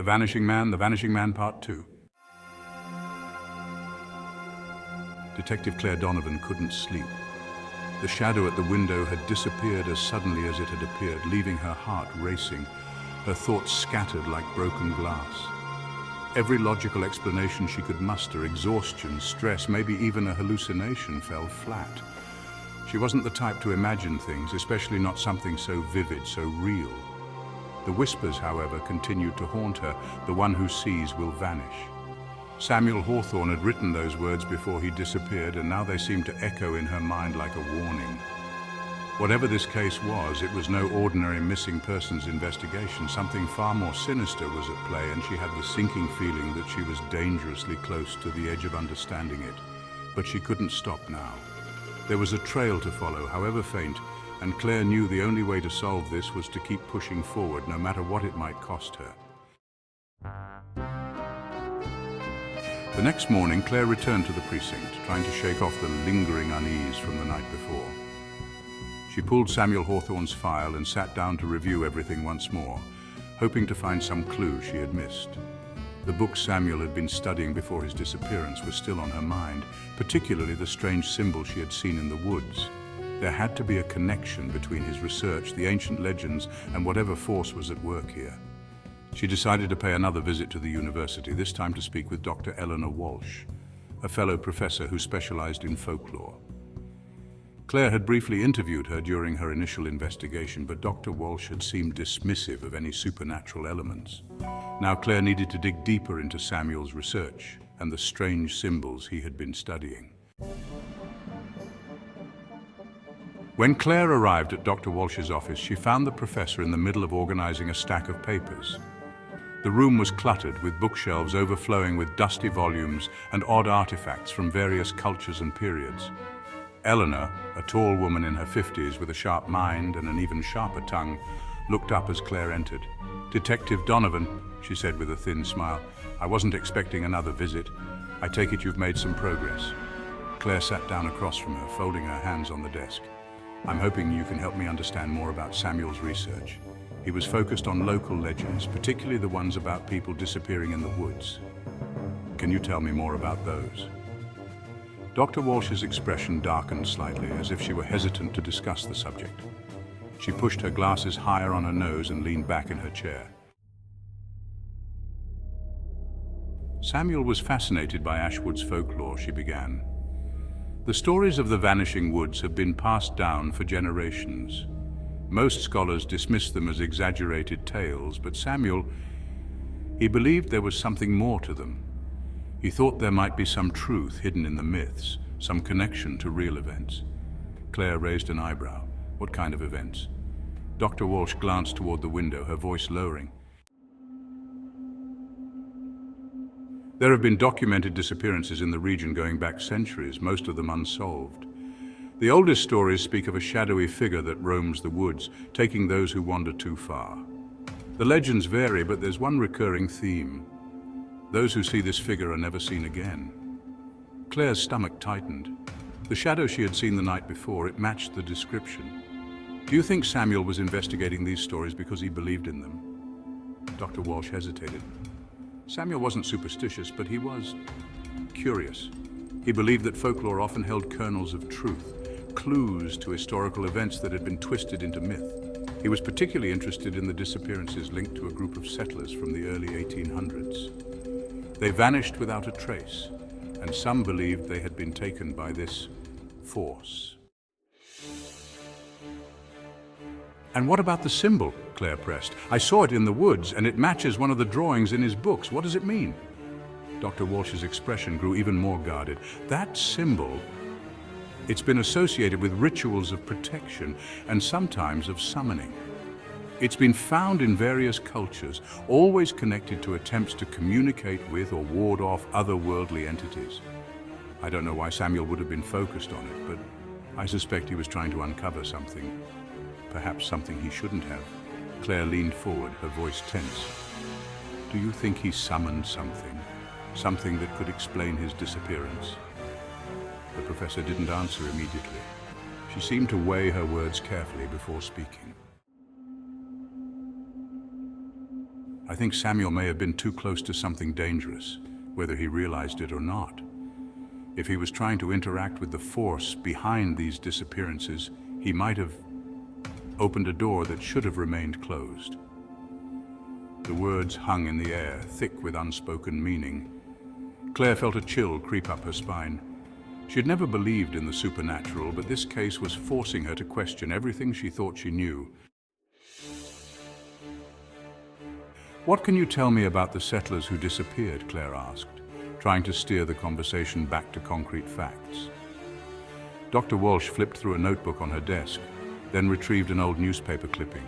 The Vanishing Man Part 2. Detective Claire Donovan couldn't sleep. The shadow at the window had disappeared as suddenly as it had appeared, leaving her heart racing, her thoughts scattered like broken glass. Every logical explanation she could muster, exhaustion, stress, maybe even a hallucination, fell flat. She wasn't the type to imagine things, especially not something so vivid, so real. The whispers, however, continued to haunt her. The one who sees will vanish. Samuel Hawthorne had written those words before he disappeared, and now they seemed to echo in her mind like a warning. Whatever this case was, it was no ordinary missing persons investigation. Something far more sinister was at play, and she had the sinking feeling that she was dangerously close to the edge of understanding it. But she couldn't stop now. There was a trail to follow, however faint, and Claire knew the only way to solve this was to keep pushing forward, no matter what it might cost her. The next morning, Claire returned to the precinct, trying to shake off the lingering unease from the night before. She pulled Samuel Hawthorne's file and sat down to review everything once more, hoping to find some clue she had missed. The books Samuel had been studying before his disappearance were still on her mind, particularly the strange symbol she had seen in the woods. There had to be a connection between his research, the ancient legends, and whatever force was at work here. She decided to pay another visit to the university, this time to speak with Dr. Eleanor Walsh, a fellow professor who specialized in folklore. Claire had briefly interviewed her during her initial investigation, but Dr. Walsh had seemed dismissive of any supernatural elements. Now Claire needed to dig deeper into Samuel's research and the strange symbols he had been studying. When Claire arrived at Dr. Walsh's office, she found the professor in the middle of organizing a stack of papers. The room was cluttered, with bookshelves overflowing with dusty volumes and odd artifacts from various cultures and periods. Eleanor, a tall woman in her 50s with a sharp mind and an even sharper tongue, looked up as Claire entered. "Detective Donovan," she said with a thin smile, "I wasn't expecting another visit. I take it you've made some progress." Claire sat down across from her, folding her hands on the desk. "I'm hoping you can help me understand more about Samuel's research. He was focused on local legends, particularly the ones about people disappearing in the woods. Can you tell me more about those?" Dr. Walsh's expression darkened slightly, as if she were hesitant to discuss the subject. She pushed her glasses higher on her nose and leaned back in her chair. "Samuel was fascinated by Ashwood's folklore," she began. "The stories of the vanishing woods have been passed down for generations. Most scholars dismiss them as exaggerated tales, but Samuel, he believed there was something more to them. He thought there might be some truth hidden in the myths, some connection to real events." Claire raised an eyebrow. "What kind of events?" Dr. Walsh glanced toward the window, her voice lowering. "There have been documented disappearances in the region going back centuries, most of them unsolved. The oldest stories speak of a shadowy figure that roams the woods, taking those who wander too far. The legends vary, but there's one recurring theme. Those who see this figure are never seen again." Claire's stomach tightened. The shadow she had seen the night before, it matched the description. "Do you think Samuel was investigating these stories because he believed in them?" Dr. Walsh hesitated. "Samuel wasn't superstitious, but he was curious. He believed that folklore often held kernels of truth, clues to historical events that had been twisted into myth. He was particularly interested in the disappearances linked to a group of settlers from the early 1800s. They vanished without a trace, and some believed they had been taken by this force." "And what about the symbol?" Claire pressed. "I saw it in the woods, and it matches one of the drawings in his books. What does it mean?" Dr. Walsh's expression grew even more guarded. "That symbol, it's been associated with rituals of protection and sometimes of summoning. It's been found in various cultures, always connected to attempts to communicate with or ward off otherworldly entities. I don't know why Samuel would have been focused on it, but I suspect he was trying to uncover something. Perhaps something he shouldn't have." Claire leaned forward, her voice tense. "Do you think he summoned something? Something that could explain his disappearance?" The professor didn't answer immediately. She seemed to weigh her words carefully before speaking. I think Samuel may have been too close to something dangerous, whether he realized it or not. If he was trying to interact with the force behind these disappearances, he might have opened a door that should have remained closed. The words hung in the air, thick with unspoken meaning. Claire felt a chill creep up her spine. She had never believed in the supernatural, but this case was forcing her to question everything she thought she knew. "What can you tell me about the settlers who disappeared?" Claire asked, trying to steer the conversation back to concrete facts. Dr. Walsh flipped through a notebook on her desk, then retrieved an old newspaper clipping.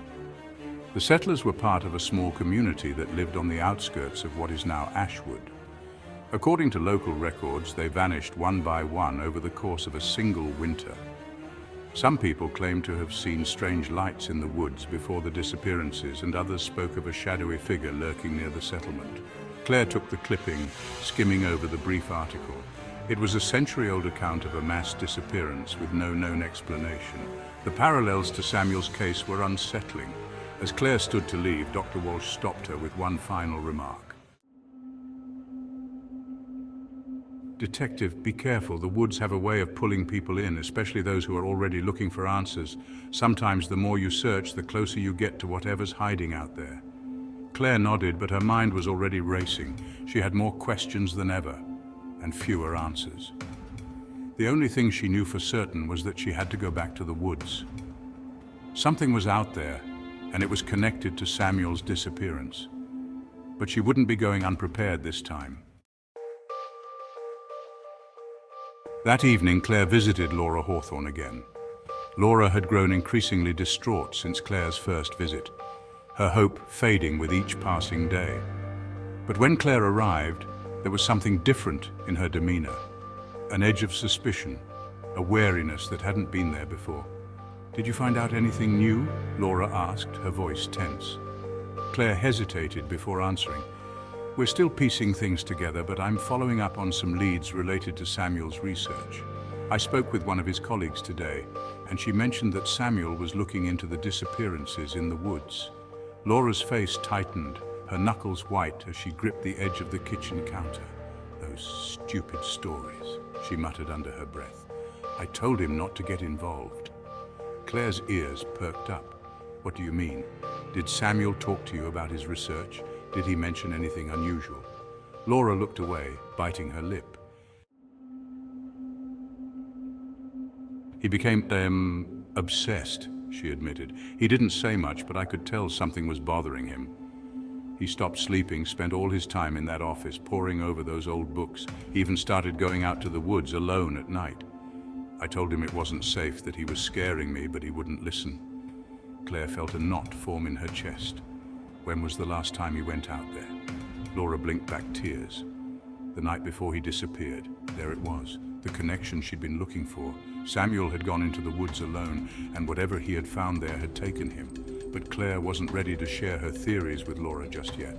The settlers were part of a small community that lived on the outskirts of what is now Ashwood. According to local records, they vanished one by one over the course of a single winter. Some people claim to have seen strange lights in the woods before the disappearances, and others spoke of a shadowy figure lurking near the settlement. Claire took the clipping, skimming over the brief article. It was a century-old account of a mass disappearance with no known explanation. The parallels to Samuel's case were unsettling. As Claire stood to leave, Dr. Walsh stopped her with one final remark. "Detective, be careful. The woods have a way of pulling people in, especially those who are already looking for answers. Sometimes the more you search, the closer you get to whatever's hiding out there." Claire nodded, but her mind was already racing. She had more questions than ever, and fewer answers. The only thing she knew for certain was that she had to go back to the woods. Something was out there, and it was connected to Samuel's disappearance. But she wouldn't be going unprepared this time. That evening, Claire visited Laura Hawthorne again. Laura had grown increasingly distraught since Claire's first visit, her hope fading with each passing day. But when Claire arrived, there was something different in her demeanor, an edge of suspicion, a wariness that hadn't been there before. "Did you find out anything new?" Laura asked, her voice tense. Claire hesitated before answering. "We're still piecing things together, but I'm following up on some leads related to Samuel's research. I spoke with one of his colleagues today, and she mentioned that Samuel was looking into the disappearances in the woods." Laura's face tightened, her knuckles white as she gripped the edge of the kitchen counter. "Those stupid stories," she muttered under her breath. "I told him not to get involved." Claire's ears perked up. "What do you mean? Did Samuel talk to you about his research? Did he mention anything unusual?" Laura looked away, biting her lip. "He became, obsessed," she admitted. "He didn't say much, but I could tell something was bothering him. He stopped sleeping, spent all his time in that office, poring over those old books. He even started going out to the woods alone at night. I told him it wasn't safe, that he was scaring me, but he wouldn't listen." Claire felt a knot form in her chest. When was the last time he went out there? Laura blinked back tears. The night before he disappeared. There it was, the connection she'd been looking for. Samuel had gone into the woods alone, and whatever he had found there had taken him. But Claire wasn't ready to share her theories with Laura just yet.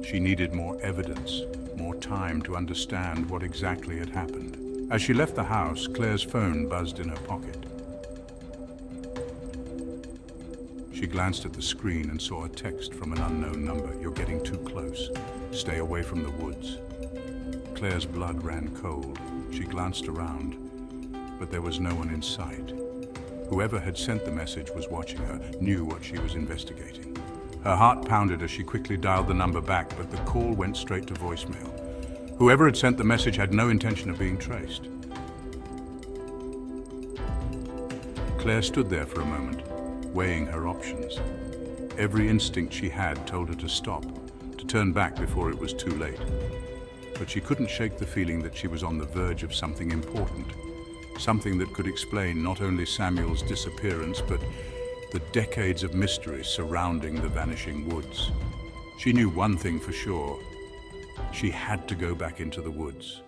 She needed more evidence, more time to understand what exactly had happened. As she left the house, Claire's phone buzzed in her pocket. She glanced at the screen and saw a text from an unknown number. "You're getting too close. Stay away from the woods." Claire's blood ran cold. She glanced around, but there was no one in sight. Whoever had sent the message was watching her, knew what she was investigating. Her heart pounded as she quickly dialed the number back, but the call went straight to voicemail. Whoever had sent the message had no intention of being traced. Claire stood there for a moment, weighing her options. Every instinct she had told her to stop, to turn back before it was too late. But she couldn't shake the feeling that she was on the verge of something important, something that could explain not only Samuel's disappearance, but the decades of mystery surrounding the vanishing woods. She knew one thing for sure. She had to go back into the woods.